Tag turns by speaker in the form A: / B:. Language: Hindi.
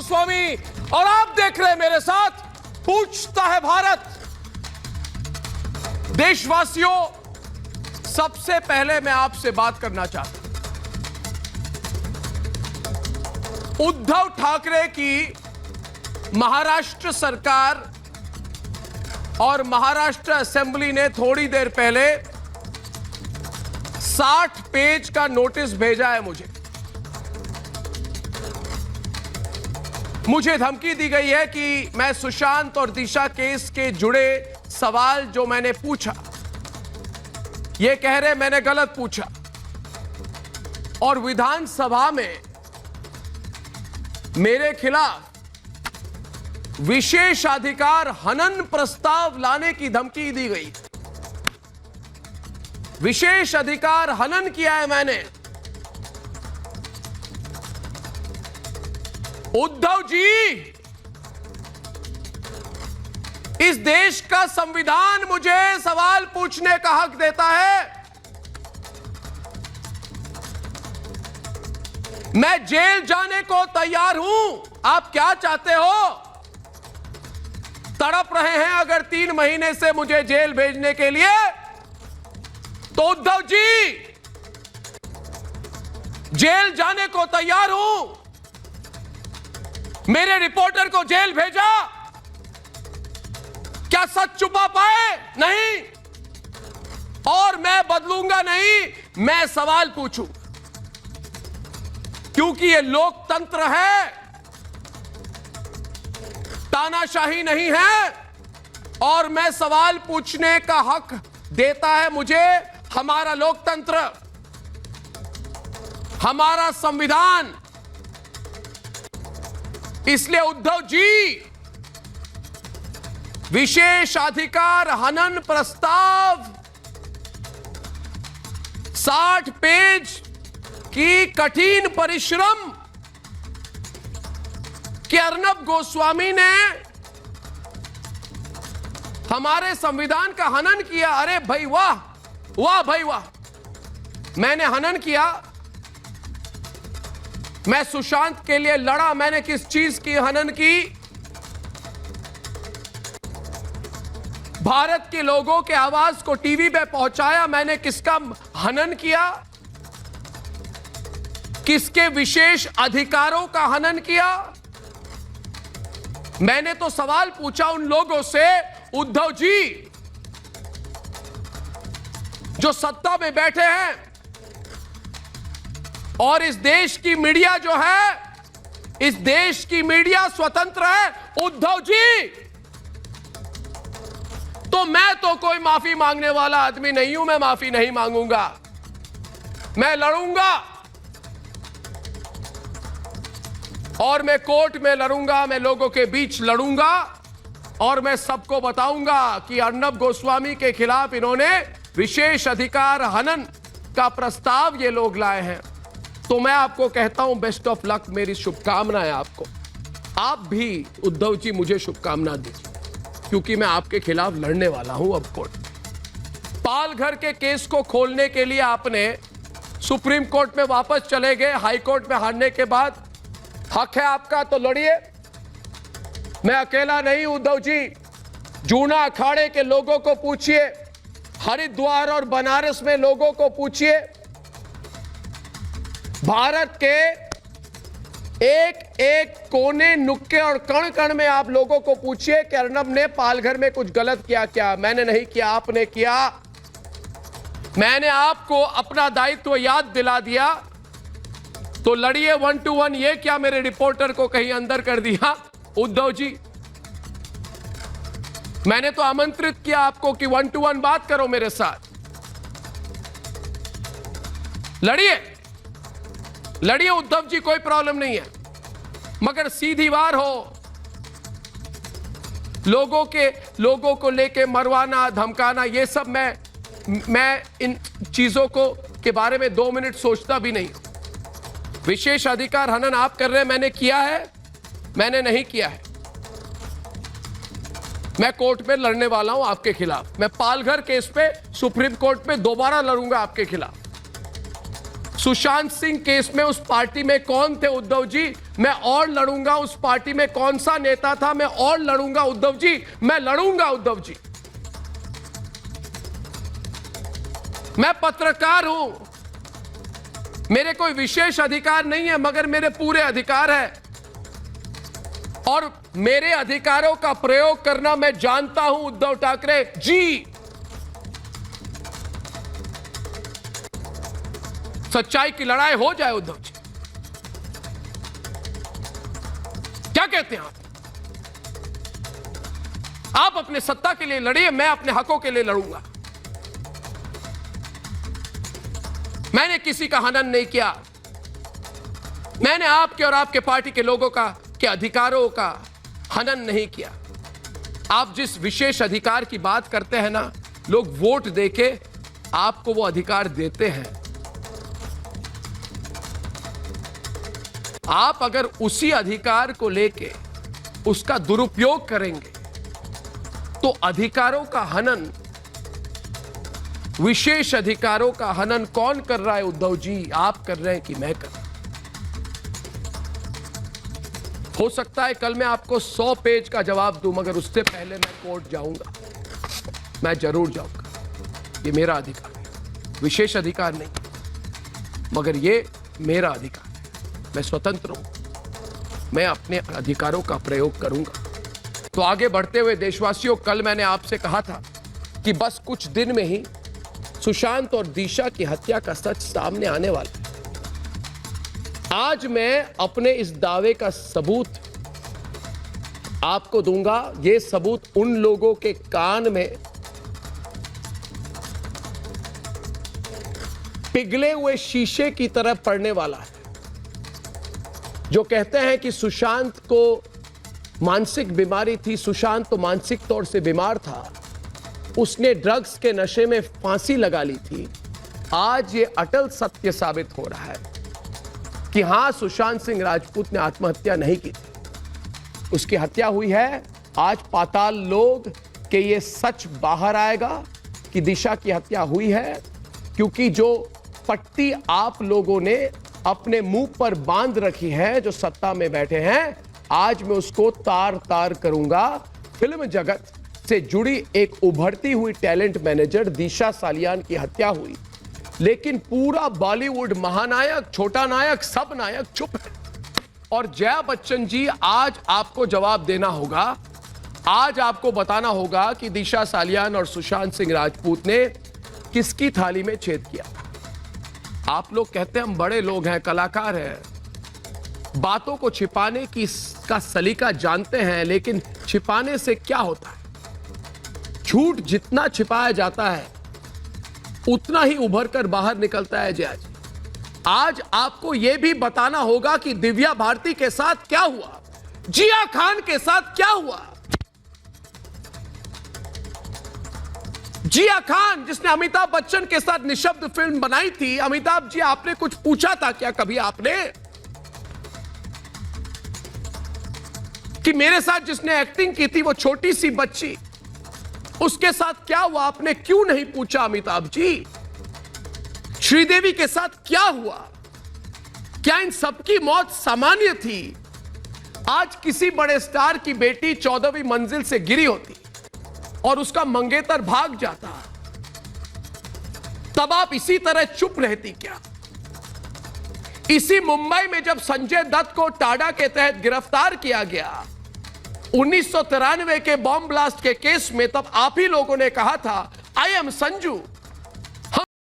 A: गोस्वामी और आप देख रहे हैं मेरे साथ पूछता है भारत। देशवासियों, सबसे पहले मैं आपसे बात करना चाहता हूं। उद्धव ठाकरे की महाराष्ट्र सरकार और महाराष्ट्र असेंबली ने थोड़ी देर पहले 60 पेज का नोटिस भेजा है मुझे धमकी दी गई है कि मैं सुशांत और दिशा केस के जुड़े सवाल जो मैंने पूछा, ये कह रहे मैंने गलत पूछा और विधानसभा में मेरे खिलाफ विशेषाधिकार हनन प्रस्ताव लाने की धमकी दी गई। विशेषाधिकार हनन किया है मैंने। उद्धव जी, इस देश का संविधान मुझे सवाल पूछने का हक देता है। मैं जेल जाने को तैयार हूं। आप क्या चाहते हो? तड़प रहे हैं अगर 3 महीने से मुझे जेल भेजने के लिए, तो उद्धव जी, जेल जाने को तैयार हूं। मेरे रिपोर्टर को जेल भेजा, क्या सच छुपा पाए? नहीं। और मैं बदलूंगा नहीं, मैं सवाल पूछूं, क्योंकि ये लोकतंत्र है, तानाशाही नहीं है। और मैं सवाल पूछने का हक देता है मुझे हमारा लोकतंत्र, हमारा संविधान। इसलिए उद्धव जी, विशेषाधिकार हनन प्रस्ताव 60 पेज की कठिन परिश्रम कि अर्नब गोस्वामी ने हमारे संविधान का हनन किया। अरे भाई वाह, वाह भाई वाह, मैंने हनन किया। मैं सुशांत के लिए लड़ा। मैंने किस चीज की हनन की? भारत के लोगों के आवाज को टीवी पे पहुंचाया। मैंने किसका हनन किया? किसके विशेष अधिकारों का हनन किया? मैंने तो सवाल पूछा उन लोगों से, उद्धव जी, जो सत्ता में बैठे हैं। और इस देश की मीडिया जो है, इस देश की मीडिया स्वतंत्र है उद्धव जी। तो मैं तो कोई माफी मांगने वाला आदमी नहीं हूं। मैं माफी नहीं मांगूंगा, मैं लड़ूंगा और मैं कोर्ट में लड़ूंगा, मैं लोगों के बीच लड़ूंगा और मैं सबको बताऊंगा कि अर्नब गोस्वामी के खिलाफ इन्होंने विशेष अधिकार हनन का प्रस्ताव ये लोग लाए हैं। तो मैं आपको कहता हूं बेस्ट ऑफ लक, मेरी शुभकामनाएं आपको। आप भी उद्धव जी मुझे शुभकामना दीजिए, क्योंकि मैं आपके खिलाफ लड़ने वाला हूं अब कोर्ट। पालघर के केस को खोलने के लिए आपने सुप्रीम कोर्ट में वापस चले गए। हाई कोर्ट में हारने के बाद हक है आपका, तो लड़िए। मैं अकेला नहीं उद्धव जी। जूना अखाड़े के लोगों को पूछिए, हरिद्वार और बनारस में लोगों को पूछिए, भारत के एक एक कोने, नुक्के और कण कण में आप लोगों को पूछिए कि अर्नब ने पालघर में कुछ गलत किया क्या? मैंने नहीं किया, आपने किया। मैंने आपको अपना दायित्व याद दिला दिया, तो लड़िए 1 to 1। ये क्या मेरे रिपोर्टर को कहीं अंदर कर दिया उद्धव जी? मैंने तो आमंत्रित किया आपको कि 1 to 1 बात करो मेरे साथ। लड़िए, लड़िए उद्धव जी, कोई प्रॉब्लम नहीं है, मगर सीधी वार हो। लोगों को लेके मरवाना, धमकाना, ये सब मैं इन चीजों के बारे में 2 मिनट सोचता भी नहीं। विशेष अधिकार हनन आप कर रहे हैं, मैंने किया है? मैंने नहीं किया है। मैं कोर्ट में लड़ने वाला हूं आपके खिलाफ। मैं पालघर केस पे सुप्रीम कोर्ट में दोबारा लड़ूंगा आपके खिलाफ। सुशांत सिंह केस में उस पार्टी में कौन थे उद्धव जी? मैं और लड़ूंगा। उस पार्टी में कौन सा नेता था? मैं और लड़ूंगा उद्धव जी, मैं लड़ूंगा उद्धव जी। मैं पत्रकार हूं, मेरे कोई विशेष अधिकार नहीं है, मगर मेरे पूरे अधिकार है और मेरे अधिकारों का प्रयोग करना मैं जानता हूं उद्धव ठाकरे जी। सच्चाई की लड़ाई हो जाए उद्धव जी, क्या कहते हैं आप अपने सत्ता के लिए लड़िए, मैं अपने हकों के लिए लड़ूंगा। मैंने किसी का हनन नहीं किया, मैंने आपके और आपके पार्टी के लोगों के अधिकारों का हनन नहीं किया। आप जिस विशेष अधिकार की बात करते हैं ना, लोग वोट देके आपको वो अधिकार देते हैं। आप अगर उसी अधिकार को लेके उसका दुरुपयोग करेंगे तो अधिकारों का हनन, विशेष अधिकारों का हनन कौन कर रहा है उद्धव जी? आप कर रहे हैं कि मैं कर रहा हूं? हो सकता है कल मैं आपको 100 पेज का जवाब दूं, मगर उससे पहले मैं कोर्ट जाऊंगा, मैं जरूर जाऊंगा। ये मेरा अधिकार है, विशेष अधिकार नहीं, मगर ये मेरा अधिकार है। मैं स्वतंत्र हूं, मैं अपने अधिकारों का प्रयोग करूंगा। तो आगे बढ़ते हुए देशवासियों, कल मैंने आपसे कहा था कि बस कुछ दिन में ही सुशांत और दिशा की हत्या का सच सामने आने वाला है। आज मैं अपने इस दावे का सबूत आपको दूंगा। यह सबूत उन लोगों के कान में पिघले हुए शीशे की तरह पड़ने वाला है, जो कहते हैं कि सुशांत को मानसिक बीमारी थी, सुशांत तो मानसिक तौर से बीमार था, उसने ड्रग्स के नशे में फांसी लगा ली थी। आज ये अटल सत्य साबित हो रहा है कि हां, सुशांत सिंह राजपूत ने आत्महत्या नहीं की थी, उसकी हत्या हुई है। आज पाताल लोक के ये सच बाहर आएगा कि दिशा की हत्या हुई है, क्योंकि जो पट्टी आप लोगों ने अपने मुंह पर बांध रखी है, जो सत्ता में बैठे हैं, आज मैं उसको तार तार करूंगा। फिल्म जगत से जुड़ी एक उभरती हुई टैलेंट मैनेजर दिशा सालियान की हत्या हुई, लेकिन पूरा बॉलीवुड, महानायक, छोटा नायक, सब नायक चुप है। और जया बच्चन जी, आज आपको जवाब देना होगा, आज आपको बताना होगा कि दिशा सालियान और सुशांत सिंह राजपूत ने किसकी थाली में छेद किया। आप लोग कहते हैं हम बड़े लोग हैं, कलाकार हैं, बातों को छिपाने की का सलीका जानते हैं, लेकिन छिपाने से क्या होता है? झूठ जितना छिपाया जाता है उतना ही उभर कर बाहर निकलता है। जय जी, आज आपको यह भी बताना होगा कि दिव्या भारती के साथ क्या हुआ, जिया खान के साथ क्या हुआ। जिया खान, जिसने अमिताभ बच्चन के साथ निशब्द फिल्म बनाई थी। अमिताभ जी, आपने कुछ पूछा था क्या कभी आपने कि मेरे साथ जिसने एक्टिंग की थी वो छोटी सी बच्ची, उसके साथ क्या हुआ? आपने क्यों नहीं पूछा अमिताभ जी? श्रीदेवी के साथ क्या हुआ? क्या इन सबकी मौत सामान्य थी? आज किसी बड़े स्टार की बेटी 14वीं मंजिल से गिरी होती और उसका मंगेतर भाग जाता, तब आप इसी तरह चुप रहती क्या? इसी मुंबई में जब संजय दत्त को टाडा के तहत गिरफ्तार किया गया 1993 के बॉम्ब ब्लास्ट के केस में, तब आप ही लोगों ने कहा था, आई एम संजू,